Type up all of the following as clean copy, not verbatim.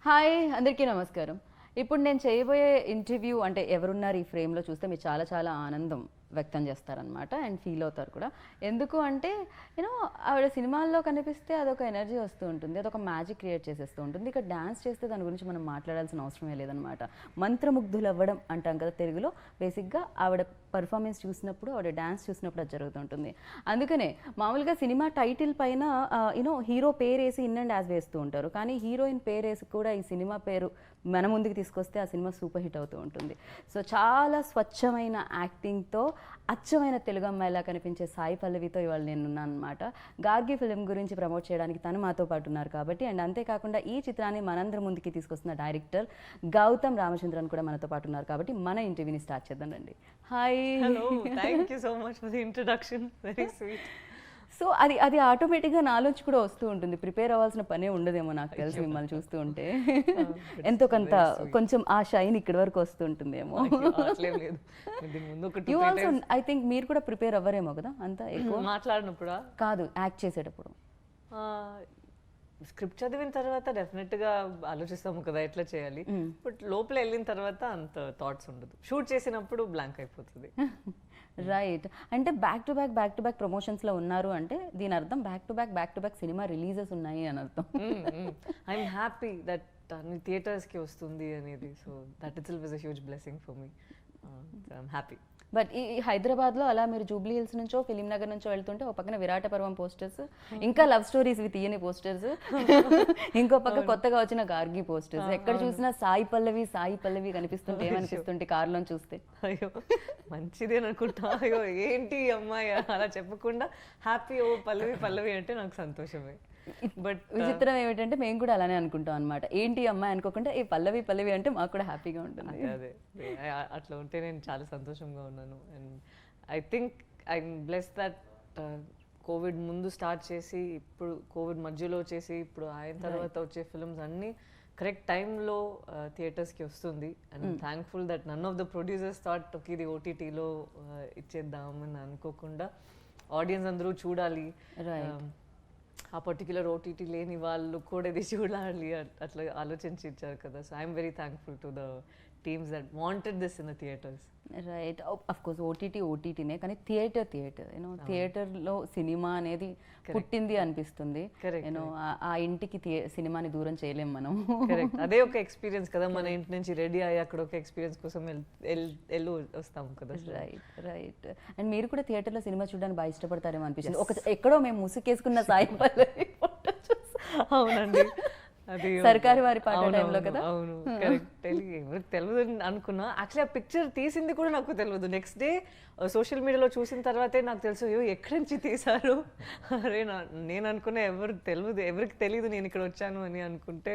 Hi అందరికీ నమస్కారం. ఇప్పుడు నేను చేయబోయే ఇంటర్వ్యూ అంటే ఎవరున్నారు ఈ ఫ్రేమ్లో చూస్తే మీరు చాలా చాలా ఆనందం వ్యక్తం చేస్తారనమాట అండ్ ఫీల్ అవుతారు కూడా. ఎందుకు అంటే యూనో ఆవిడ సినిమాల్లో కనిపిస్తే అదొక ఎనర్జీ వస్తూ ఉంటుంది, అదొక మ్యాజిక్ క్రియేట్ చేసేస్తూ ఉంటుంది. ఇక్కడ డ్యాన్స్ చేస్తే దాని గురించి మనం మాట్లాడాల్సిన అవసరమే లేదనమాట. మంత్రముగ్ధులు అవ్వడం అంటాం కదా తెలుగులో. బేసిక్గా ఆవిడ పర్ఫార్మెన్స్ చూసినప్పుడు, ఆవిడ డ్యాన్స్ చూసినప్పుడు అది జరుగుతుంటుంది. అందుకనే మామూలుగా సినిమా టైటిల్ పైన హీరో పేరు వేసి ఇన్ అండ్ యాజ్ వేస్తూ ఉంటారు, కానీ హీరోయిన్ పేరు వేసి కూడా ఈ సినిమా పేరు మన ముందుకు తీసుకొస్తే ఆ సినిమా సూపర్ హిట్ అవుతూ ఉంటుంది. సో చాలా స్వచ్ఛమైన యాక్టింగ్తో అచ్చమైన తెలుగు అమ్మాయిలా కనిపించే సాయి పల్లవితో ఇవాళ నేను ఉన్నాను అనమాట. గార్గి ఫిలిం గురించి ప్రమోట్ చేయడానికి తను మాతో పాటు ఉన్నారు కాబట్టి, అండ్ అంతేకాకుండా ఈ చిత్రాన్ని మనందరి ముందుకి తీసుకొస్తున్న డైరెక్టర్ గౌతమ్ రామచంద్రన్ కూడా మనతో పాటు ఉన్నారు కాబట్టి మన ఇంటర్వ్యూని స్టార్ట్ చేద్దాం రండి. Hi. Hello, thank you so much for the introduction, very sweet. So అది ఆటోమేటిక్గా నాలోంచి కూడా వస్తూ ఉంటుంది, ప్రిపేర్ అవ్వాల్సిన పనే ఉండదేమో నాకు తెలిసి మిమ్మల్ని చూస్తూ ఉంటే. ఎంతో కొంత కొంచెం ఆ షైన్ ఇక్కడి వరకు వస్తుంటుందేమో. యూ ఆల్సో ఐ థింక్ మీరు కూడా ప్రిపేర్ అవ్వరేమో కదా అంత ఎక్కువ మాట్లాడినప్పుడు కాదు, యాక్ట్ చేసేటప్పుడు. స్క్రిప్ట్ చదివిన తర్వాత డెఫినెట్గా ఆలోచిస్తాము కదా ఎట్లా చేయాలి, బట్ లోపల వెళ్ళిన తర్వాత అంత థాట్స్ ఉండదు. షూట్ చేసినప్పుడు బ్లాంక్ అయిపోతుంది. రైట్. అంటే బ్యాక్ టు బ్యాక్ ప్రమోషన్స్లో ఉన్నారు అంటే దీని అర్థం back to back cinema releases ఉన్నాయి అని అర్థం. ఐఎమ్ హ్యాపీ దట్ అన్ని థియేటర్స్కి వస్తుంది అనేది. So that it is a huge blessing for me. I'm happy. But ఈ హైదరాబాద్లో అలా మీరు జూబ్లీ హిల్స్ నుంచో ఫిలిం నగర్ నుంచో వెళ్తుంటే ఒక పక్కన విరాట పర్వం పోస్టర్స్, ఇంకా లవ్ స్టోరీస్ విత్ తీయని పోస్టర్స్, ఇంకో పక్క కొత్తగా వచ్చిన గార్గి పోస్టర్స్, ఎక్కడ చూసినా సాయి పల్లవి కనిపిస్తుంటే ఏమనిపిస్తుంటే కార్లో చూస్తే? అయ్యో మంచిదే అనుకుంటా. అయ్యో ఏంటి అమ్మాయి అలా చెప్పకుండా హ్యాపీ ఓ పల్లవి అంటే నాకు సంతోషమే. బట్ విచిత్రం ఏమిటంటే మేము కూడా అలానే అనుకుంటాం అనమాట. ఏంటి అమ్మాయి అనుకోకుండా ఈ పల్లవి అంటే మాకు కూడా హ్యాపీగా ఉంటుంది. అదే అట్లా ఉంటే నేను చాలా సంతోషంగా ఉన్నాను. And I think I'm bless that Covid ముందు స్టార్ట్ చేసి ఇప్పుడు కోవిడ్ మధ్యలో చేసి ఇప్పుడు అయిన తర్వాత వచ్చే ఫిల్మ్స్ అన్నీ కరెక్ట్ టైంలో థియేటర్స్కి వస్తుంది. And thankful that none of the producers thought okay ఇది ఓటీటీలో ఇచ్చేద్దామని అనుకోకుండా ఆడియన్స్ అందరూ చూడాలి, ఆ పర్టిక్యులర్ ఓటీటీ లేని వాళ్ళు కూడా ఇది చూడాలి అట్లా ఆలోచించి ఇచ్చారు కదా. So I'm very thankful to the teams that wanted this in the theatres. Right. Of course ఓటీటీనే, కానీ థియేటర్లో సినిమా అనేది పుట్టింది అనిపిస్తుంది. ఆ ఇంటికి సినిమాని దూరం చేయలేము మనం. అదే ఒక ఎక్స్పీరియన్స్ కదా, మన ఇంటి నుంచి రెడీ అయ్యి అక్కడ ఒక ఎక్స్పీరియన్స్ కోసం వెళ్ళి వస్తాం కదా. రైట్. అండ్ మీరు కూడా థియేటర్లో సినిమా చూడడానికి బాగా ఇష్టపడతారేమో అనిపిస్తుంది. ఎక్కడో మేము ముసుకేసుకున్న సాయి పల్లవి ఫోటో చూసి. అవునండి, అది సర్కారు వారి పాట టైంలో కదా. అవును, కరెక్ట్. ఎవరికి తెలియదు అనుకున్నా. యాక్చువల్లీ ఆ పిక్చర్ తీసింది కూడా నాకు తెలియదు. నెక్స్ట్ డే సోషల్ మీడియాలో చూసిన తర్వాతే నాకు తెలుసు అయ్యో ఎక్కడి నుంచి తీశారు. అరే నేను అనుకున్నా ఎవరికి తెలియదు నేను ఇక్కడ వచ్చాను అని అనుకుంటే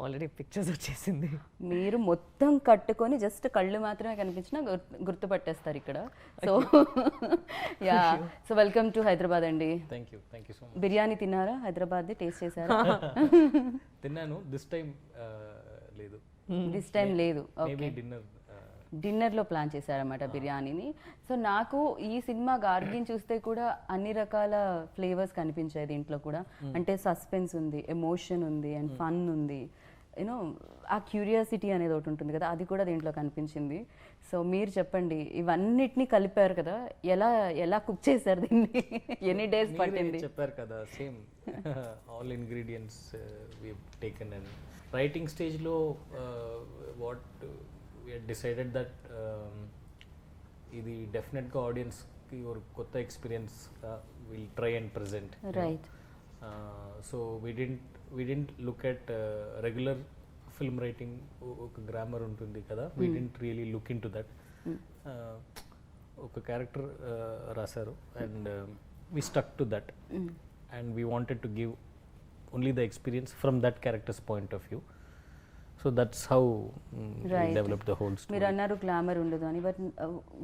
ఆల్రెడీ పిక్చర్స్ వచ్చేసింది. మీరు మొత్తం కట్టుకొని జస్ట్ కళ్ళు మాత్రమే కనిపించినా గుర్తుపట్టేస్తారు ఇక్కడ. So yeah, so welcome to Hyderabad అండి. Thank you so much. Biryani తిన్నారా? హైదరాబాద్ది టేస్ట్ చేశారా? తిన్నాను. దిస్ టైం లేదు. ఓకే, డిన్నర్లో ప్లాన్ చేశారన్నమాట బిర్యానీని. సో నాకు ఈ సినిమా గార్గిని చూస్తే కూడా అన్ని రకాల ఫ్లేవర్స్ కనిపించాయి దీంట్లో కూడా. అంటే సస్పెన్స్ ఉంది, ఎమోషన్ ఉంది, అండ్ ఫన్ ఉంది. ఆ క్యూరియాసిటీ అనేది ఒకటి ఉంటుంది కదా, అది కూడా దీంట్లో కనిపించింది. సో మీరు చెప్పండి, ఇవన్నిటినీ కలిపారు కదా, ఎలా కుక్ చేశారు దీన్ని? ఎన్ని డేస్ పట్టింది? చెప్పారు కదా, same all ingredients we taken. And writing స్టేజ్లో what we had decided that ఇది డెఫినెట్గా ఆడియన్స్కి ఒక కొత్త experience will try and present. Right. So we didn't look at regular film writing, ఒక గ్రామర్ ఉంటుంది కదా, we didn't really look into that. ఒక క్యారెక్టర్ రాశారు and we stuck to that, and we wanted to give only the experience from that character's point of view. So that's how we developed the whole story. మీరు అన్నారు glamour ఉండదు అని, but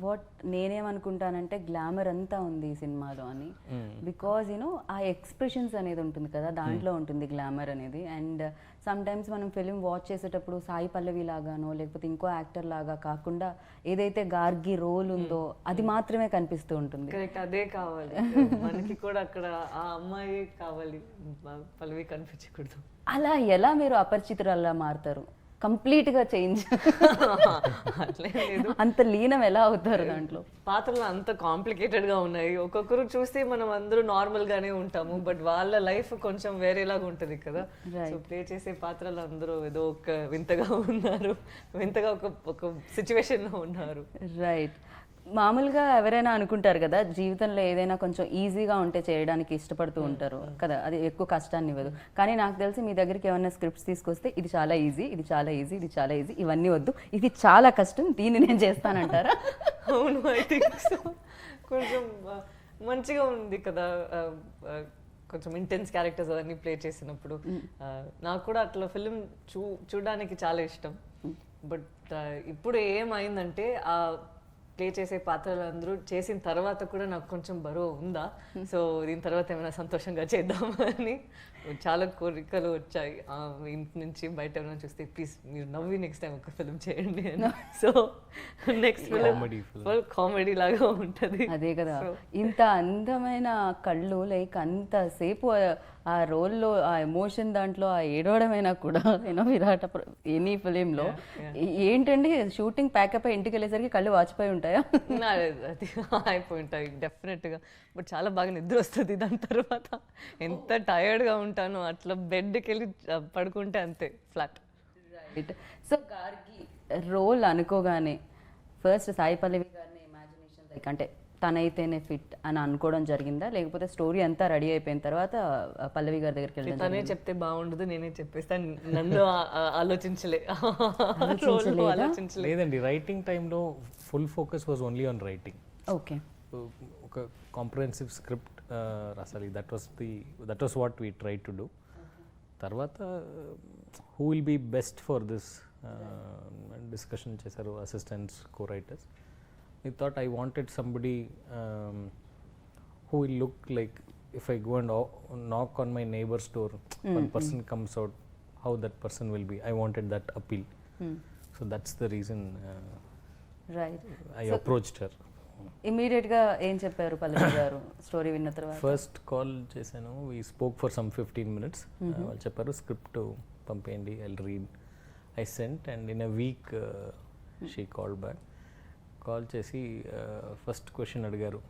what నేనేమనుకుంటానంటే glamour అంతా ఉంది ఈ సినిమాలో అని. Because ఆ ఎక్స్ప్రెషన్స్ అనేది ఉంటుంది కదా, దాంట్లో ఉంటుంది గ్లామర్ అనేది. అండ్ సమ్ టైమ్స్ మనం ఫిలిం వాచ్ చేసేటప్పుడు సాయి పల్లవి లాగానో లేకపోతే ఇంకో యాక్టర్ లాగా కాకుండా ఏదైతే గార్గి రోల్ ఉందో అది మాత్రమే కనిపిస్తూ ఉంటుంది. కరెక్ట్, అదే కావాలి మనకి కూడా. అక్కడ ఆ అమ్మాయి కావాలి, పల్లవి కనిపించకూడదు. అలా ఎలా మీరు అపరిచితురాల్లా మారుతారు? కంప్లీట్గా చేంజ్ అట్లే లేదు, అంత లీనం ఎలా అవుతారు దాంట్లో? పాత్రలు అంత కాంప్లికేటెడ్గా ఉన్నాయి. ఒక్కొక్కరు చూస్తే మనం అందరూ నార్మల్గానే ఉంటాము, బట్ వాళ్ళ లైఫ్ కొంచెం వేరేలాగా ఉంటుంది కదా. సో ప్లే చేసే పాత్రలు అందరూ ఏదో ఒక వింతగా ఉన్నారు, వింతగా ఒక సిచ్యువేషన్లో ఉన్నారు. రైట్. మామూలుగా ఎవరైనా అనుకుంటారు కదా, జీవితంలో ఏదైనా కొంచెం ఈజీగా ఉంటే చేయడానికి ఇష్టపడుతూ ఉంటారు కదా, అది ఎక్కువ కష్టాన్ని ఇవ్వదు. కానీ నాకు తెలిసి మీ దగ్గరికి ఏమైనా స్క్రిప్ట్స్ తీసుకొస్తే ఇది చాలా ఈజీ, ఇది చాలా ఈజీ, ఇది చాలా ఈజీ, ఇవన్నీ వద్దు, ఇది చాలా కష్టం, దీన్ని నేను చేస్తానంటారా? అవును, ఐ థింక్ సో. కొంచెం మంచిగా ఉంది కదా, కొంచెం ఇంటెన్స్ క్యారెక్టర్స్ అవన్నీ ప్లే చేసినప్పుడు. నాకు కూడా అట్లా ఫిలిం చూడడానికి చాలా ఇష్టం. బట్ ఇప్పుడు ఏమైందంటే ఆ ప్లే చేసే పాత్రలు అందరూ చేసిన తర్వాత కూడా నాకు కొంచెం బరువు ఉందా, సో దీని తర్వాత ఏమైనా సంతోషంగా చేద్దామని చాలా కోరికలు వచ్చాయి. ఇంటి నుంచి బయట ఏమైనా చూస్తే ప్లీజ్ మీరు నవ్వి నెక్స్ట్ టైం ఒక ఫిల్మ్ చేయండి అని. So next film full comedy లాగా ఉంటుంది. అదే కదా, ఇంత అందమైన కళ్ళు, లైక్ అంతసేపు ఆ రోల్లో ఆ ఎమోషన్ దాంట్లో ఆ ఏడవడమైనా కూడా విరాట ఎనీ ఫిలింలో ఏంటండి షూటింగ్ ప్యాకప్ అయ్యి ఇంటికి వెళ్ళేసరికి కళ్ళు వాచిపోయి ఉంటాయా? అది అయిపోయి ఉంటాయి డెఫినెట్గా. బట్ చాలా బాగా నిద్ర వస్తుంది దాని తర్వాత. ఎంత టైర్డ్గా ఉంటానో అట్లా బెడ్కి వెళ్ళి పడుకుంటే అంతే flat. Right. So Gargi role అనుకోగానే ఫస్ట్ సాయి పల్లవి గారిని ఇమాజినేషన్ లైక్ అంటే తనైతేనే ఫిట్ అని అనుకోవడం జరిగిందా, లేకపోతే స్టోరీ అంతా రెడీ అయిపోయిన తర్వాత పల్లవి గారి దగ్గరికి వెళ్ళడం? తనే చెప్తే బాగుండదు, నేనే చెప్పేస్తాను, నన్ను ఆలోచించలే. లేదండి, రైటింగ్ టైంలో full focus was only on writing. Okay. ఒక కాంప్రహెన్సివ్ స్క్రిప్ట్ రాసాలి, that was what we try to do. తర్వాత who will be best for this discussion చేశారు assistants, co writers. I thought I wanted somebody who will look like, if I go and knock on my neighbor's door, one person comes out, how that person will be. I wanted that appeal. So that's the reason right. I approached her. Immediate గా ఏం చెప్పారు పల్లవి గారు story విన్న తర్వాత? First call చేశాను, we spoke for some 15 minutes. వాళ్ళు చెప్పారు script పంపేయండి, I'll read. I sent and in a week she called back. Call చేసి ఫస్ట్ క్వశ్చన్ అడిగారు,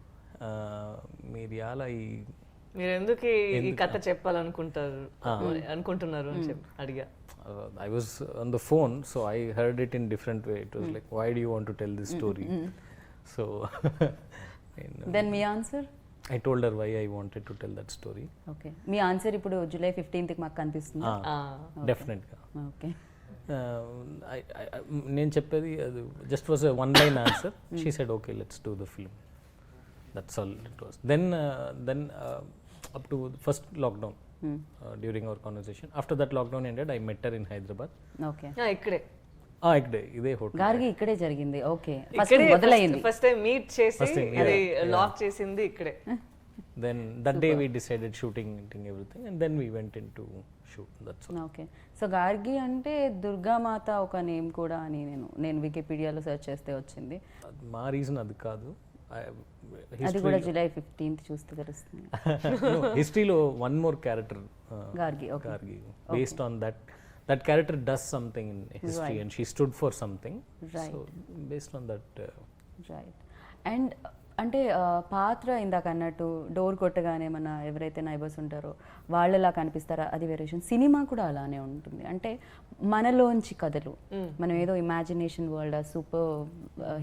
మీరు ఎలా మీరు ఎందుకు ఈ కథ అనుకుంటున్నారు అని చెప్పి అడిగా. I was on the phone, so I heard it in different way. It was like, why do you want to tell this story? So then me answer? I told her why I wanted to tell that story. Okay. Me answer ఇప్పుడు July 15th మాకు కనిపిస్తుంది. డెఫినెట్గా. Okay. నేను చెప్పేది అది just was one line answer. She said okay let's do the film, that's all it was. Then up to first lockdown, during our conversation, after that lockdown ended, I met her in Hyderabad. Okay. ఇక్కడే ఇదే hotel Gargi ఇక్కడే జరిగింది. Okay, first మొదలైంది, first time meet చేసి అది lock చేసింది ఇక్కడే. Then that day we decided shooting everything, and then we went into shoot. That's all. Okay. So Gargi అంటే దుర్గామాత ఒక నేమ్ కూడా అని నేను వికీపీడియాలో సెర్చ్ చేస్తే వచ్చింది. మా రీజన్ అది కాదు, అది కూడా July 15th చూస్తే తెలుస్తుంది. హిస్టరీలో one more character Gargi. Gargi, based on that character does something in history, and she stood for something. So based on that. Right. And అంటే పాత్ర ఇందాక అన్నట్టు డోర్ కొట్టగానే మన ఎవరైతే నైబర్స్ ఉంటారో వాళ్ళలా కనిపిస్తారా, అది వేరియేషన్. సినిమా కూడా అలానే ఉంటుంది, అంటే మనలోంచి కథలు, మనం ఏదో ఇమాజినేషన్ వరల్డ్ సూపర్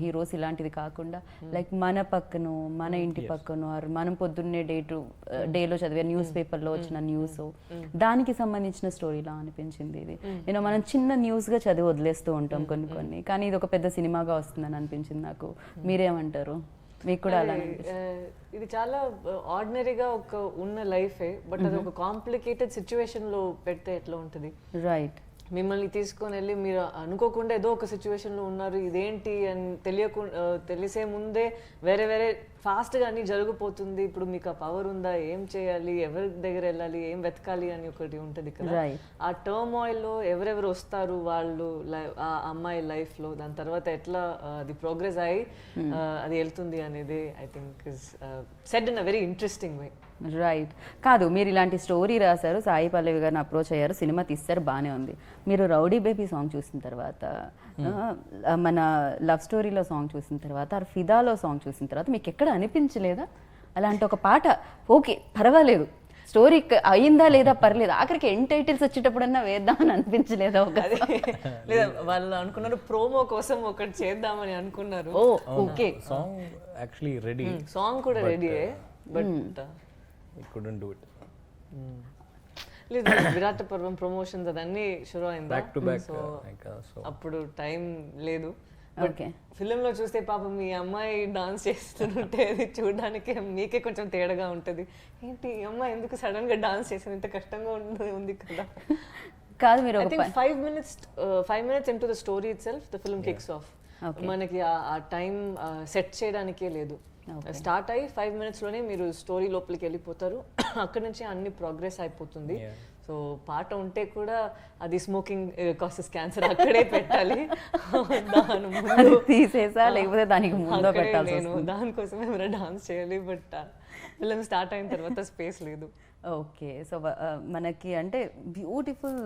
హీరోస్ ఇలాంటిది కాకుండా లైక్ మన పక్కను, మన ఇంటి పక్కను, మనం పొద్దున్నే డేలో చదివే న్యూస్ పేపర్లో వచ్చిన న్యూస్, దానికి సంబంధించిన స్టోరీలా అనిపించింది ఇది. మనం చిన్న న్యూస్గా చదివి వదిలేస్తూ ఉంటాం కొన్ని, కానీ ఇది ఒక పెద్ద సినిమాగా వస్తుందని అనిపించింది నాకు. మీరేమంటారు? మీకు కూడా అలా ఇది చాలా ఆర్డినరీగా ఒక ఉన్న లైఫే, బట్ అది ఒక కాంప్లికేటెడ్ సిచ్యువేషన్లో పెడితే ఎట్లా ఉంటుంది? రైట్. మిమ్మల్ని తీసుకొని వెళ్ళి మీరు అనుకోకుండా ఏదో ఒక సిచ్యువేషన్లో ఉన్నారు, ఇదేంటి అని తెలిసే ముందే వేరే ఫాస్ట్గా అన్నీ జరిగిపోతుంది. ఇప్పుడు మీకు ఆ పవర్ ఉందా, ఏం చేయాలి, ఎవరి దగ్గర వెళ్ళాలి, ఏం వెతకాలి అని ఒకటి ఉంటుంది కదా. ఆ టర్మాయిల్లో ఎవరెవరు వస్తారు వాళ్ళు ఆ అమ్మాయి లైఫ్లో, దాని తర్వాత ఎట్లా అది ప్రోగ్రెస్ అయ్యి అది వెళ్తుంది అనేది I think is said in a very interesting way. Right. కాదు, మీరు ఇలాంటి స్టోరీ రాశారు, సాయి పల్లవి గారిని అప్రోచ్ అయ్యారు, సినిమా తీస్తారు, బాగానే ఉంది. మీరు రౌడీ బేబీ సాంగ్ చూసిన తర్వాత, మన లవ్ స్టోరీలో సాంగ్ చూసిన తర్వాత, ఫిదాలో సాంగ్ చూసిన తర్వాత మీకు ఎక్కడ అనిపించలేదా అలాంటి ఒక పాట ఓకే పర్వాలేదు, స్టోరీ అయిందా లేదా పర్లేదు, ఆఖరికి ఎండ్ టైటిల్స్ వచ్చేటప్పుడన్నా వేద్దామని అనిపించలేదా? లేదా వాళ్ళు అనుకున్నారు ప్రోమో కోసం ఒకటి చేద్దామని అనుకున్నారు. Okay, song actually ready, song కూడా రెడీయే, but we couldn't do it. లేదు, విరాట పర్వం ప్రమోషన్స్ అదన్నీ షురు అయిందా, బ్యాక్ టు బ్యాక్, సో అప్పుడు టైం లేదు. ఓకే, ఫిలింలో చూస్తే పాపం మీ అమ్మాయి డాన్స్ చేస్తుంటే అది చూడడానికి మీకే కొంచెం తేడాగా ఉంటుంది. ఏంటి ఈ అమ్మాయి ఎందుకు సడన్ గా డాన్స్ చేసింది, ఇంత కష్టంగా ఉంది కదా. కాదు, మీరు 5 minutes into the story itself the film kicks off. మనకి ఆ టైం సెట్ చేయడానికే లేదు. స్టార్ట్ అయ్యి 5 minutes లోనే మీరు స్టోరీ లోపలికి వెళ్ళిపోతారు. అక్కడ నుంచి అన్ని ప్రోగ్రెస్ అయిపోతుంది. సో పాట ఉంటే కూడా అది స్మోకింగ్ కాసెస్ క్యాన్సర్ అక్కడే పెట్టాలి, దాని ముందు తీసేసా లేకపోతే దానికి ముందు పెట్టాలి, నేను దానికోసమే మీరు డాన్స్ చేయాలి. బట్ ఫిల్మ్ స్టార్ట్ అయిన తర్వాత స్పేస్ లేదు. ఓకే, సో మనకి అంటే బ్యూటిఫుల్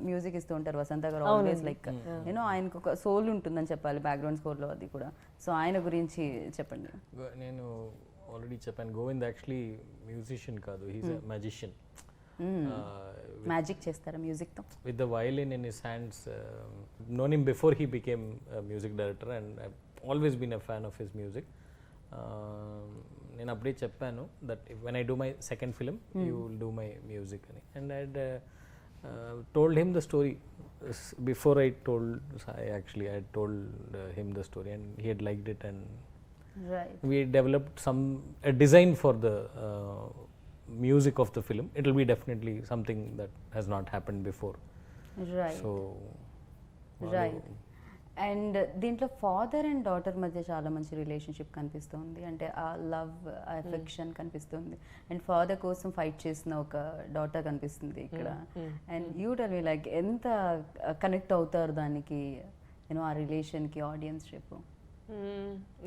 మ్యూజిక్ ఇస్తూ ఉంటారు వసంత గారు, ఆల్వేస్ లైక్ యూనో ఆయనకు ఒక సోల్ ఉంటుందని చెప్పాలి బ్యాక్గ్రౌండ్ స్కోర్లో, అది కూడా. సో ఆయన గురించి చెప్పండి. నేను ఆల్రెడీ చెప్పాను, గోవింద్ యాక్చువల్లీ మ్యూజిషియన్ కాదు, హీస్ ఎ మ్యాజిషియన్. మ్యాజిక్ చేస్తారా మ్యూజిక్తో? With the violin in his hands. Known him before he became music director and I always been a fan of his music. నేను అప్పుడే చెప్పాను that when I do my second film you will do my music అని. And I told him the story before I told Sai. Actually I told him the story and he had liked it and we developed a design for the music of the film. It will be definitely something that has not happened before. Right. So right. And దీంట్లో father and daughter మధ్య చాలా మంచి relationship కనిపిస్తుంది, అంటే ఆ love, ఆ affection కనిపిస్తుంది. And father కోసం ఫైట్ చేసిన ఒక డాటర్ కనిపిస్తుంది ఇక్కడ. And you tell me like ఎంత కనెక్ట్ అవుతారు దానికి, యూనో ఆ రిలేషన్కి, ఆడియన్స్షిప్?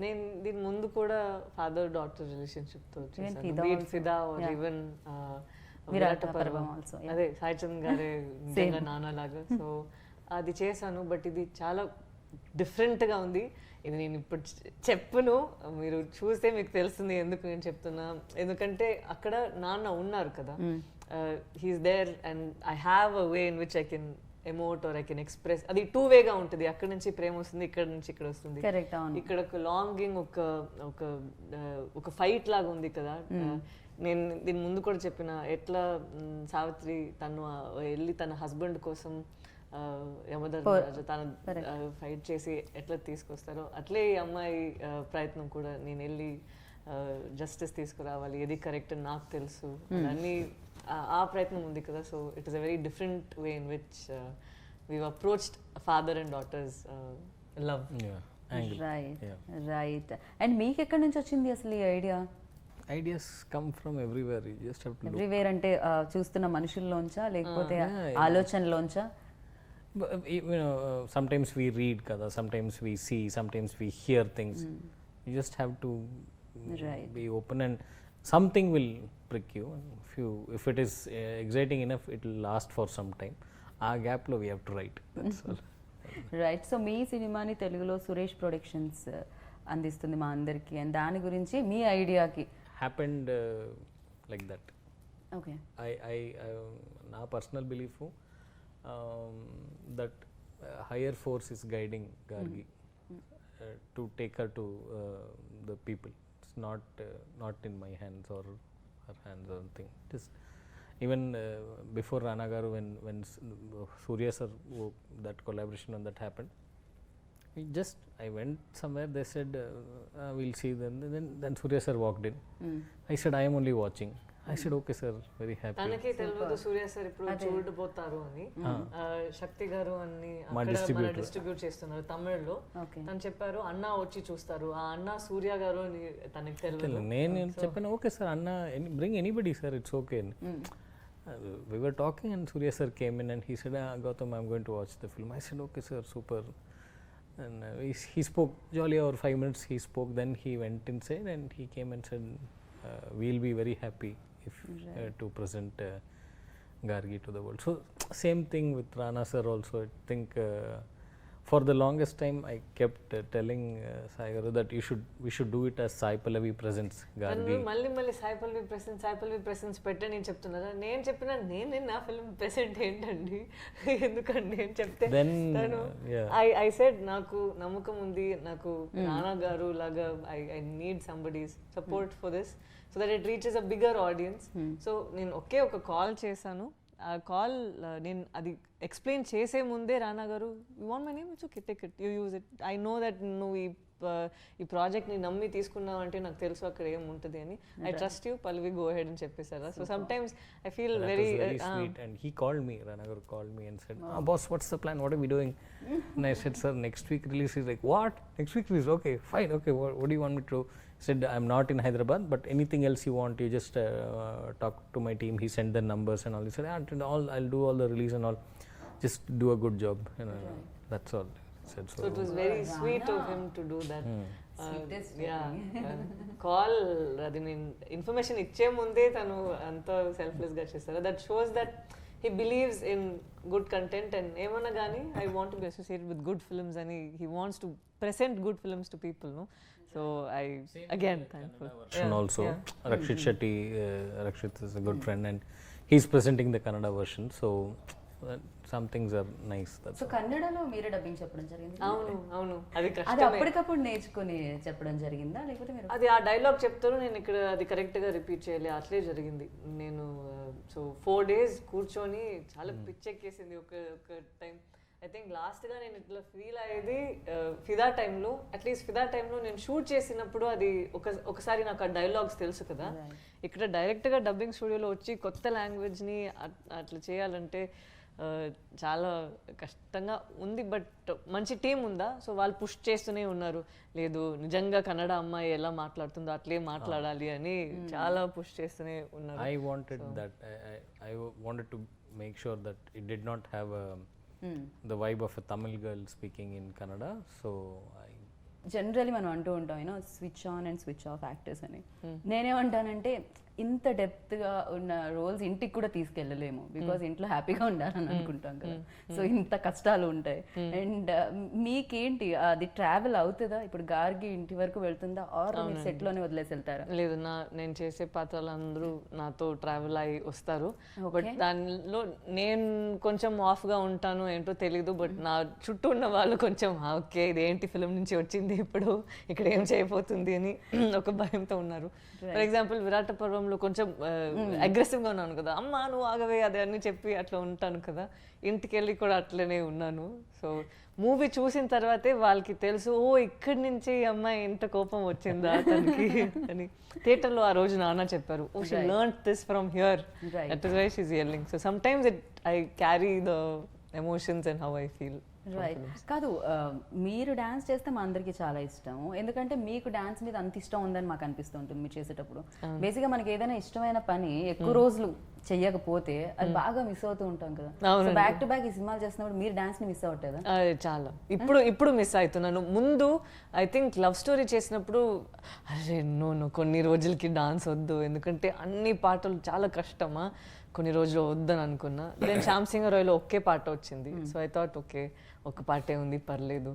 నేను దీని ముందు కూడా ఫాదర్ డాటర్ రిలేషన్షిప్ తో ఫిదా ఆర్ ఈవెన్ విరాట పర్వం ఆల్సో, అదే సాయి చంద్ గారే నిజంగా నాన్న లాగా. సో అది చేశాను, బట్ ఇది చాలా డిఫరెంట్గా ఉంది. ఇది నేను ఇప్పుడు చెప్పును, మీరు చూస్తే మీకు తెలుస్తుంది ఎందుకు నేను చెప్తున్నా. ఎందుకంటే అక్కడ నాన్న ఉన్నారు కదా, he's there and I have a way in which I can emote or I can express. అది 2 వేగా ఉంటుంది, అక్కడ నుంచి ప్రేమ వస్తుంది, ఇక్కడ నుంచి ఇక్కడ వస్తుంది. ఇక్కడ ఒక లాంగింగ్, ఒక ఫైట్ లాగా ఉంది కదా. నేను దీని ముందు కూడా చెప్పిన, ఎట్లా సావిత్రి తను వెళ్ళి తన హస్బెండ్ కోసం యమధర్మరాజు తను ఫైట్ చేసి ఎట్లా తీసుకొస్తారో, అట్లే ఈ అమ్మాయి ప్రయత్నం కూడా, నేను వెళ్ళి జస్టిస్ తీసుకురావాలి, ఏది కరెక్ట్ అని నాకు తెలుసు, అన్నీ ఆ ప్రయత్నం ఉంది కదా. So it is a very different way in which we approached father and daughters love. Right. And మీకు ఎక్కడి నుంచి వచ్చింది అసలు ఈ idea? Ideas come from everywhere, you just have to everywhere అంటే చూస్తున్న మనుషుల్లోంచా లేకపోతే ఆలోచనలోంచా? You know, sometimes we read kada, sometimes we see, sometimes we hear things. You just have to be open and something will prick you. If it is exciting enough, it will last for some time. Aa gap lo we have to write, that's all. Right. So మీ సినిమాని తెలుగులో Suresh productions అందిస్తుంది మా అందరికి, and దాని గురించి మీ ఐడియాకి happened like that. Okay. I na personal belief that higher force is guiding Gargi to take her to the people. It's not in my hands or her hands or thing. It is even before Rana garu, when Surya sir, that collaboration on that happened, I went somewhere, they said we'll see. Then Surya sir walked in. I said I am only watching. I said, okay sir, very happy. తనకి తెలియదు సూర్య sir ఇప్పుడు చూడబోతారు అని. శక్తి గారు అని మన distribute చేస్తున్నారు తమిళ్లో. తను చెప్పారు అన్న వచ్చి చూస్తారు, ఆ అన్న సూర్య గారు అని తనకి తెలియదు. నేను చెప్పాను ఓకే సార్ అన్న bring anybody sir, it's okay. We were talking and Surya sir came in and he said, Gautham, I'm going to watch the film. I said, okay sir, super. And he spoke jolly over 5 minutes. He spoke, then he went inside and he came and said, we'll be very happy if to present Gargi to the world. So same thing with Rana sir also. I think for the longest time I kept telling Sai Garu that we should do it as Sai Pallavi presents Gargi. మళ్ళీ Sai Pallavi presence పెట్టే నేను చెప్తున్నారా? నేను చెప్పిన నేను నా film present ఏంటండి, ఎందుకండి నేను చెప్తే ఐ సెడ్ నాకు నమ్మకం ఉంది, నాకు రానా గారు లాగా I need somebody's support for this so that it reaches a bigger audience. So నేను ఒక కాల్ చేశాను. ఆ కాల్ నేను అది ఎక్స్ప్లెయిన్ చేసే ముందే రానా గారు, you want my name, it's okay take it, you use it, I know that నువ్వు ఈ ప్రాజెక్ట్ని నమ్మి తీసుకున్నావు అంటే నాకు తెలుసు అక్కడ ఏముంటుంది అని, I trust you Pallavi, go head అని చెప్పేసారా. So sometimes I feel very sweet. And he called me, Rana Garu called me and said, boss, what's the plan, what are we doing? And I said, sir, next week release. He's like, what, next week release? Okay fine, okay, what do you want me to do? He said, I'm not in Hyderabad, but anything else you want, you just talk to my team. He sent the numbers and all. He said, I'll do all the release and all, just do a good job, you know. That's all. Said, so it was very sweet of him to do that. Call అది నేను information ఇచ్చే ముందే తను అంత selfless గా చేస్తారు. That shows that he believes in good content and ఏమన్నా కానీ I want to be associated with good films and he wants to present good films to people, no? So I again thankful. Also Rakshit Shetty, Rakshit is a good friend and he's presenting the Kannada version, so some things are nice. So కన్నడలో మీరే dubbing చెప్పడం జరిగింది? అవును అది అప్పటికప్పుడు నేర్చుకుని చెప్పడం జరిగిందా, లేకపోతే మీరు అది ఆ డైలాగ్ చెప్తారు, నేను ఇక్కడ అది కరెక్ట్ గా రిపీట్ చేయాలి, అట్లే జరిగింది. నేను సో 4 days కూర్చొని చాలా పిచ్చెక్కేసింది. ఒక టైం ఐ థింక్ లాస్ట్గా నేను ఇట్లా ఫీల్ అయ్యేది ఫిదా టైంలో. అట్లీస్ట్ ఫిదా టైంలో నేను షూట్ చేసినప్పుడు అది ఒకసారి నాకు ఆ డైలాగ్స్ తెలుసు కదా, ఇక్కడ డైరెక్ట్గా డబ్బింగ్ స్టూడియోలో వచ్చి కొత్త లాంగ్వేజ్ని అట్లా చేయాలంటే చాలా కష్టంగా ఉంది. బట్ మంచి టీం ఉందా, సో వాళ్ళు పుష్ చేస్తూనే ఉన్నారు, లేదు నిజంగా కన్నడ అమ్మాయి ఎలా మాట్లాడుతుందో అట్లే మాట్లాడాలి అని చాలా పుష్ చేస్తూనే ఉన్నారు. I wanted that. I wanted to make sure that it did not have the vibe of a Tamil girl speaking in Kannada. So generally మనం అంటూ ఉంటాం you know switch on and switch off actors అని. నేనేమంటానంటే ఇంత డెప్త్గా ఉన్న roles ఇంటికి కూడా తీసుకెళ్ళలేము, బికాజ్ ఇంట్లో హ్యాపీగా ఉండాలని అనుకుంటాం కదా, సో ఇంత కష్టాలు ఉంటాయి. అండ్ మీకేంటి అది ట్రావెల్ అవుతుందా? ఇప్పుడు గార్గి ఇంటి వరకు వెళ్తుందా, ఆర్ మీరు సెట్లోనే వదిలేసి వెళ్తారా? లేదు, నేను చేసే పాత్రలు అందరూ నాతో ట్రావెల్ అయ్యి వస్తారు. బట్ దానిలో నేను కొంచెం ఆఫ్గా ఉంటాను ఏంటో తెలీదు, బట్ నా చుట్టూ ఉన్న వాళ్ళు కొంచెం ఓకే ఇదేంటి ఫిలిం నుంచి వచ్చింది ఇప్పుడు ఇక్కడ ఏం చేయబోతుంది అని ఒక భయంతో ఉన్నారు. ఫర్ ఎగ్జాంపుల్ విరాట పర్వంలో కొంచెం అగ్రెసివ్గా ఉన్నాను కదా, అమ్మ నువ్వు ఆగవే అది అని చెప్పి అట్లా ఉంటాను కదా, ఇంటికి వెళ్ళి కూడా అట్లనే ఉన్నాను. సో మూవీ చూసిన తర్వాతే వాళ్ళకి తెలుసు, ఓ ఇక్కడి నుంచి ఈ అమ్మాయి ఇంత కోపం వచ్చిందా తనకి అని. థియేటర్లో ఆ రోజు నాన్న చెప్పారు, oh she learned this from here, that is why she is yelling. So sometimes I carry the emotions and how I feel. Right. కాదు, మీరు డాన్స్ చేస్తే మా అందరికి చాలా ఇష్టం, ఎందుకంటే మీకు డాన్స్ మీద అంత ఇష్టం ఉందని మాకు అనిపిస్తూ ఉంటుంది మీరు చేసేటప్పుడు. బేసిక్గా మనకి ఏదైనా ఇష్టమైన పని ఎక్కువ రోజులు చెయ్యకపోతే అది బాగా మిస్ అవుతూ ఉంటాం కదా. బ్యాక్ టు బ్యాక్ ఈ సినిమాలు చేస్తున్నప్పుడు మీరు డాన్స్ ని మిస్ అవుతారా? చాలా, ఇప్పుడు మిస్ అవుతున్నాను. ముందు ఐ థింక్ లవ్ స్టోరీ చేసినప్పుడు అరే నో కొన్ని రోజులకి డాన్స్ వద్దు, ఎందుకంటే అన్ని పాటలు చాలా కష్టమా, కొన్ని రోజులు వద్దని అనుకున్నా. దెన్ శ్యామ్ సింగ్ రాయ్లో ఒకే పాట వచ్చింది, సో ఐ థాట్ ఓకే ఒక పాటే ఉంది పర్లేదు.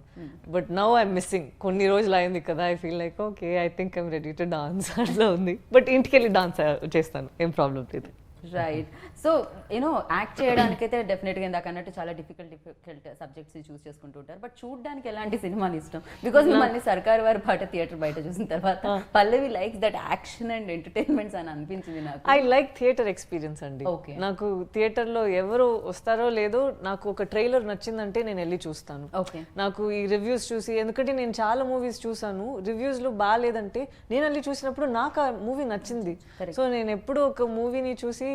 బట్ నౌ ఐఎమ్ మిస్సింగ్, కొన్ని రోజులు అయింది కదా, I feel like okay I think I'm ready to dance అట్లా ఉంది. బట్ ఇంటికి వెళ్ళి డాన్స్ చేస్తాను, ఏం ప్రాబ్లం లేదు. రైట్. సో యూనో యాక్ట్ చేయడానికైతే డెఫినెట్గా ఇందాక అన్నట్టు చాలా డిఫికల్ట్ సబ్జెక్ట్స్ చూస్ చేసుకుంటూ ఉంటారు. బట్ చూడడానికి ఎలాంటి సినిమాలు ఇష్టం? బికాస్ మిమ్మల్ని సర్కార్ వారి పాట థియేటర్ బయట చూసిన తర్వాత Pallavi likes that action and entertainments అని అనిపించింది నాకు. ఐ లైక్ థియేటర్ ఎక్స్పీరియన్స్ అండి. Okay. నాకు థియేటర్లో ఎవరు వస్తారో లేదో నాకు ఒక ట్రైలర్ నచ్చిందంటే నేను వెళ్ళి చూస్తాను. ఓకే. నాకు ఈ రివ్యూస్ చూసి, ఎందుకంటే నేను చాలా మూవీస్ చూసాను, రివ్యూస్లో బాగాలేదంటే నేను వెళ్ళి చూసినప్పుడు నాకు ఆ మూవీ నచ్చింది. సో నేను ఎప్పుడు ఒక మూవీని చూసి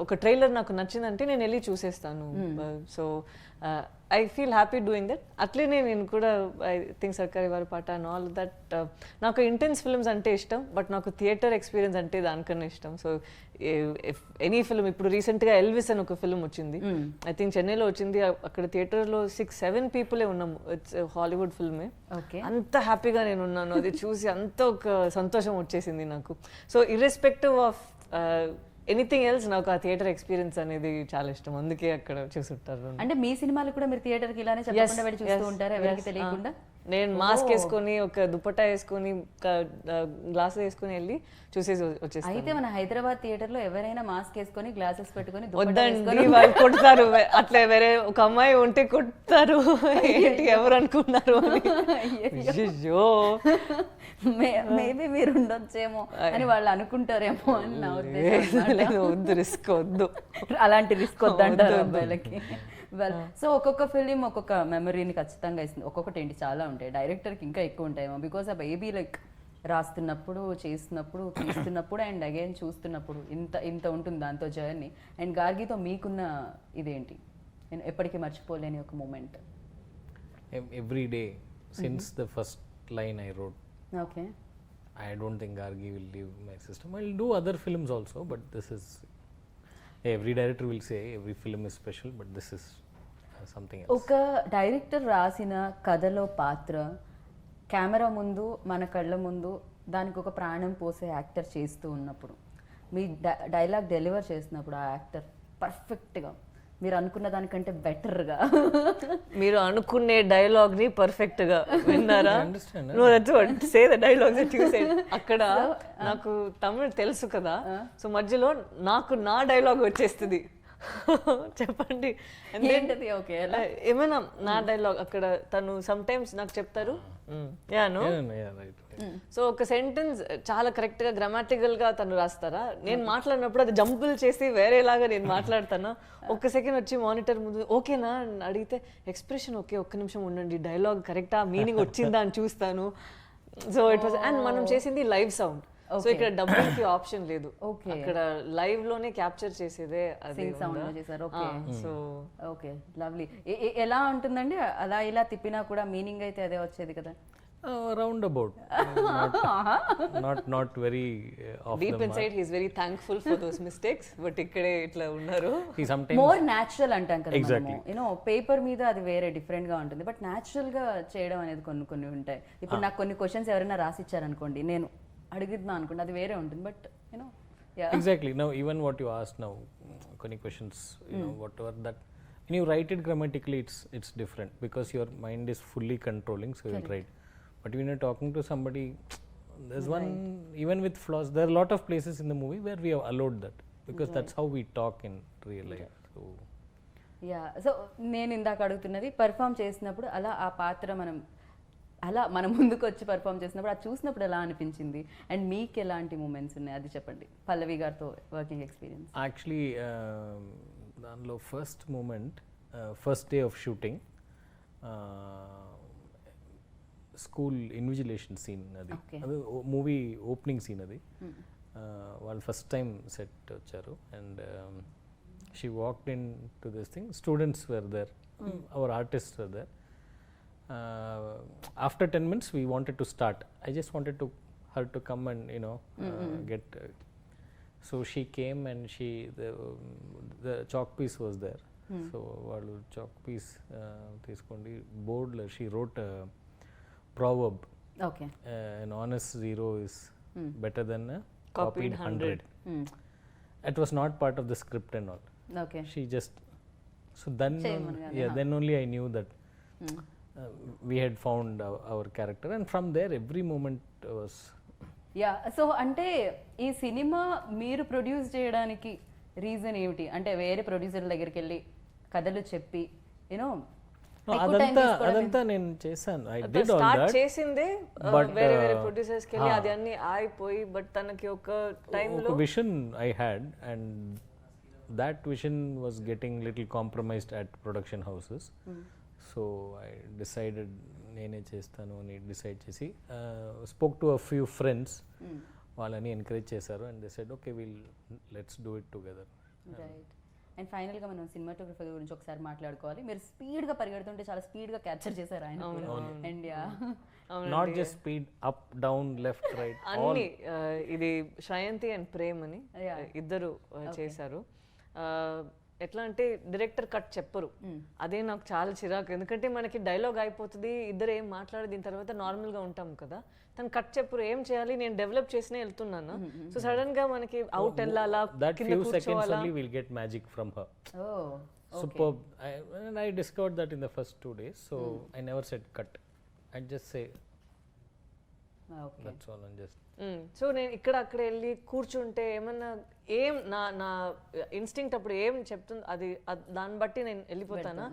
ఒక ట్రైలర్ నాకు నచ్చిందంటే నేను వెళ్ళి చూసేస్తాను. So I feel happy doing that. అట్లనే నేను కూడా I think Sarkari Vaari Paata and all that. నాకు ఇంటెన్స్ ఫిల్మ్స్ అంటే ఇష్టం, బట్ నాకు థియేటర్ ఎక్స్పీరియన్స్ అంటే దానికన్నా ఇష్టం. సో ఎనీ ఫిల్మ్, ఇప్పుడు రీసెంట్గా ఎల్విస్ అని ఒక ఫిల్మ్ వచ్చింది, ఐ థింక్ చెన్నైలో వచ్చింది. అక్కడ థియేటర్లో 6-7 పీపులే ఉన్నాము. ఇట్స్ హాలీవుడ్ ఫిల్మే. అంత హ్యాపీగా నేను ఉన్నాను అది చూసి, అంత ఒక సంతోషం వచ్చేసింది నాకు. So irrespective of anything else నాకు ఆ థియేటర్ ఎక్స్పీరియన్స్ అనేది చాలా ఇష్టం, అందుకే అక్కడ చూసుంటారు. అంటే మీ సినిమాలు కూడా మీరు థియేటర్కి ఇలానే చెప్పకుండా వెళ్ళి చూస్తూ ఉంటారు ఎవరికి తెలియకుండా? నేను మాస్క్ వేసుకొని, ఒక దుపట్టా వేసుకొని, గ్లాసెస్ వేసుకొని వెళ్ళి చూసేసి వచ్చేస్తాను. అయితే మన హైదరాబాద్ థియేటర్ లో ఎవరైనా మాస్క్ వేసుకొని గ్లాసెస్ పెట్టుకొని వద్దండి, వాళ్ళు కొడతారు. అట్లా వేరే ఒక అమ్మాయి ఉంటే కొడతారు. ఏంటి ఎవరు అనుకున్నారు అని. అయ్యో, మేబీ మీరు ఉండొచ్చేమో అని వాళ్ళు అనుకుంటారేమో అని నా ఉద్దేశం. వద్దు, రిస్క్ వద్దు, అలాంటి రిస్క్ వద్దంటారు అబ్బాయిలకి. వెల్, సో ఒక్కొక్క ఫిలిం ఒక్కొక్క మెమరీని ఖచ్చితంగా ఇస్తుంది. ఒక్కొక్కటి ఏంటి చాలా ఉంటాయి, డైరెక్టర్కి ఇంకా ఎక్కువ ఉంటాయేమో. బికాస్ ఆ బేబీ లైక్ రాస్తున్నప్పుడు, చేస్తున్నప్పుడు, తీస్తున్నప్పుడు అండ్ అగైన్ చూస్తున్నప్పుడు ఇంత ఉంటుంది దాంతో జర్నీ. అండ్ గార్గితో మీకున్న ఇదేంటి, నేను ఎప్పటికీ మర్చిపోలేని ఒక moment? Every day since the first line I wrote. Okay. I don't think Gargi will leave my system. I'll do other films also, but this is, every director will say every film is special, but this is something else. ఒక director రాసిన కథలో పాత్ర camera ముందు, మన కళ్ళ ముందు దానికి ఒక ప్రాణం పోసే యాక్టర్ చేస్తూ ఉన్నప్పుడు, మీ డైలాగ్ డెలివర్ చేసినప్పుడు ఆ యాక్టర్ పర్ఫెక్ట్గా మీరు అనుకున్న దానికంటే బెటర్గా, మీరు అనుకునే డైలాగ్ ని పర్ఫెక్ట్ గా విన్నారా? అక్కడ నాకు తమిళ్ తెలుసు కదా, సో మధ్యలో నాకు నా డైలాగ్ వచ్చేస్తుంది. చెప్పండి ఏంటది? ఓకే, ఏమైనా నా డైలాగ్ అక్కడ తను సమ్ టైమ్స్ నాకు చెప్తారు. సో ఒక సెంటెన్స్ చాలా కరెక్ట్ గా గ్రామాటికల్ గా తను రాస్తారా, నేను మాట్లాడినప్పుడు అది జంపుల్ చేసి వేరేలాగా నేను మాట్లాడతానా, ఒక్క సెకండ్ వచ్చి మానిటర్ ముందు ఓకేనా అడిగితే ఎక్స్ప్రెషన్ ఓకే, ఒక్క నిమిషం ఉండండి, డైలాగ్ కరెక్టా, మీనింగ్ వచ్చిందా అని చూస్తాను. సో ఇట్ వాస్, అండ్ మనం చేసింది లైవ్ సౌండ్, సో ఇక్కడ డబ్బుల్ కి ఆప్షన్ లేదు, అక్కడ లైవ్ లోనే క్యాప్చర్ చేసేదే అది సౌండ్ చేశారు. Okay, so okay, lovely. ఎలా ఉంటుందండి అలా ఇలా తిప్పినా కూడా మీనింగ్ అయితే అదే వచ్చేది కదా? Round about, not very off deep inside he is very thankful for those mistakes, but ikkade itla unnaru. He sometimes more natural అంటాం కదా exactly. మనము, యూనో పేపర్ మీద అది వేరే డిఫరెంట్ గా ఉంటుంది, బట్ న్యాచురల్ గా చేయడం అనేది కొన్ని ఉంటాయి. ఇప్పుడు నాకు కొన్ని క్వశ్చన్స్ ఎవరైనా రాసి ఇచ్చారనుకోండి, నేను అడుగుతున్నా అనుకోండి, అది వేరే ఉంటుంది, but you know exactly. Now even what you asked now, కొన్ని questions, you know, whatever that when you write it grammatically, it's different because your mind is fully controlling, so you'll write. But when you're talking to somebody, there's one, even with flaws, there are a lot of places in the movie where we have allowed that because that's how we talk in real life. So yeah, so నేను ఇందాక అడుగుతున్నది perform చేసినప్పుడు అలా ఆ పాత్ర అలా మన ముందుకు వచ్చి పర్ఫామ్ చేసినప్పుడు అది చూసినప్పుడు ఎలా అనిపించింది, అండ్ మీకు ఎలాంటి మూమెంట్స్ ఉన్నాయి అది చెప్పండి. పల్లవి గారితో వర్కింగ్ ఎక్స్పీరియన్స్. యాక్చువల్లీ దానిలో first moment, first day of shooting, school invigilation scene అది, అది మూవీ ఓపెనింగ్ సీన్ అది. వాళ్ళు ఫస్ట్ టైం సెట్ వచ్చారు and she walked into this thing, students were there, our artist were there. After 10 minutes we wanted to start. I just wanted her to come and get so she came and the chalk piece was there. So వాళ్ళు chalk piece తీసుకోండి, board lo she wrote a proverb. Okay. An honest zero is better than a copied 100. It was not part of the script and all. Okay. She just, so then then only I knew that we had found our character, and from there every moment was so అంటే ఈ cinema మీరు produce చేయడానికి reason ఏమిటి? అంటే వేరే producer దగ్గరికి వెళ్ళి కథలు చెప్పి యూనో అదంతా నేను చేశాను. I did all start that. చేసిందే వేరే వేరే ప్రొడ్యూసర్స్ కి వెళ్ళి అది అన్ని ఆగిపోయి బట్ తనకి ఒక టైంలో ఒక vision I had and that vision was getting little compromised at production houses. So I decided నేనే చేస్తాను అని డిసైడ్ చేసి spoke to a few friends, వాళ్ళని ఎంకరేజ్ చేశారు and they said okay let's do it together. Right. And ఫైనల్గా మనం cinematography గురించి ఒకసారి మాట్లాడుకోవాలి. మీరు స్పీడ్గా పరిగెడుతుంటే చాలా స్పీడ్గా క్యాప్చర్ చేశారు ఆయన. And not just speed, up down left right అన్ని. ఇది శ్రయంతి అండ్ ప్రేమ్ అని ఇద్దరు చేశారు. ఎట్లా అంటే డైరెక్టర్ కట్ చెప్పరు, అదే నాకు చాలా చిరాకు. ఎందుకంటే మనకి డైలాగ్ అయిపోతుంది, ఇద్దరు ఏం మాట్లాడి దీని తర్వాత నార్మల్గా ఉంటాం కదా, తను కట్ చెప్పరు. ఏం చేయాలి, నేను డెవలప్ చేసినే వెళ్తున్నాను. సో సడన్ గా మనకి అవుట్ వెళ్ళాలా, that few seconds only we'll get magic from her. Oh, superb. I discovered that in the first 2 days, so I never said cut. I just say okay, that's all. And just so నేను ఇక్కడ అక్కడ వెళ్ళి కూర్చుంటే ఏమన్నా ఏం నా instinct అప్పుడు ఏం చెప్తుంది అది దాన్ని బట్టి నేను వెళ్ళిపోతానా.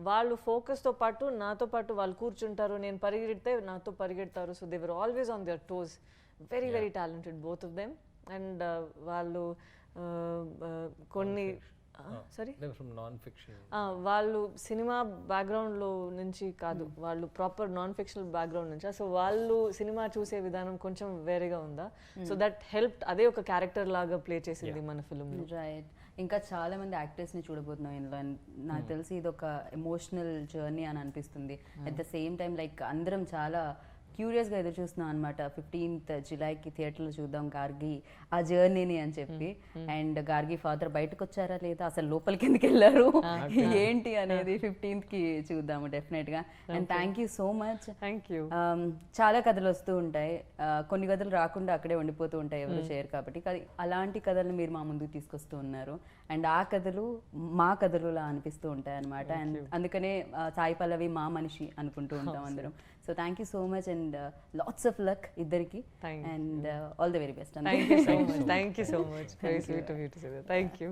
వాళ్ళు ఫోకస్తో పాటు నాతో పాటు వాళ్ళు కూర్చుంటారు, నేను పరిగెడితే నాతో పరిగెడతారు. So they were always on their toes. Very very talented both of them. And వాళ్ళు కొన్ని సారీ from non-fiction. వాళ్ళు సినిమా బ్యాక్గ్రౌండ్లో నుంచి కాదు, వాళ్ళు ప్రాపర్ నాన్ ఫిక్షనల్ బ్యాక్గ్రౌండ్ నుంచి. సో వాళ్ళు సినిమా చూసే విధానం కొంచెం వేరేగా ఉందా. సో దట్ హెల్ప్, అదే ఒక క్యారెక్టర్ లాగా ప్లే చేసింది మన ఫిల్మ్లో. రైట్. ఇంకా చాలా మంది యాక్టర్స్ని చూడబోతున్నాం ఇందులో. నాకు తెలిసి ఇది ఒక ఎమోషనల్ జర్నీ అని అనిపిస్తుంది. At the same time like అందరం చాలా క్యూరియస్గా ఎదురు చూస్తున్నాం అనమాట. 15th జులైకి థియేటర్లో చూద్దాం గార్గి ఆ జర్నీని అని చెప్పి. అండ్ గార్గి ఫాదర్ బయటకు వచ్చారా లేదా, అసలు లోపలికి ఎందుకు వెళ్ళారు, ఏంటి అనేది 15th చూద్దాము డెఫినెట్గా. And thank you so much. Thank you. చాలా కథలు వస్తూ ఉంటాయి, కొన్ని కథలు రాకుండా అక్కడే ఉండిపోతూ ఉంటాయి, ఎవరు చేయరు కాబట్టి. అలాంటి కథలను మీరు మా ముందుకు తీసుకొస్తూ ఉన్నారు. అండ్ ఆ కథలు మా కథలులా అనిపిస్తూ ఉంటాయి అనమాట. అండ్ అందుకనే సాయి పల్లవి మా మనిషి అనుకుంటూ ఉంటాం అందరం. So thank you so much and lots of luck ఇద్దరికి. And all the very best. Thank you so much. Thank you so much. Very sweet of you to say that. Thank you.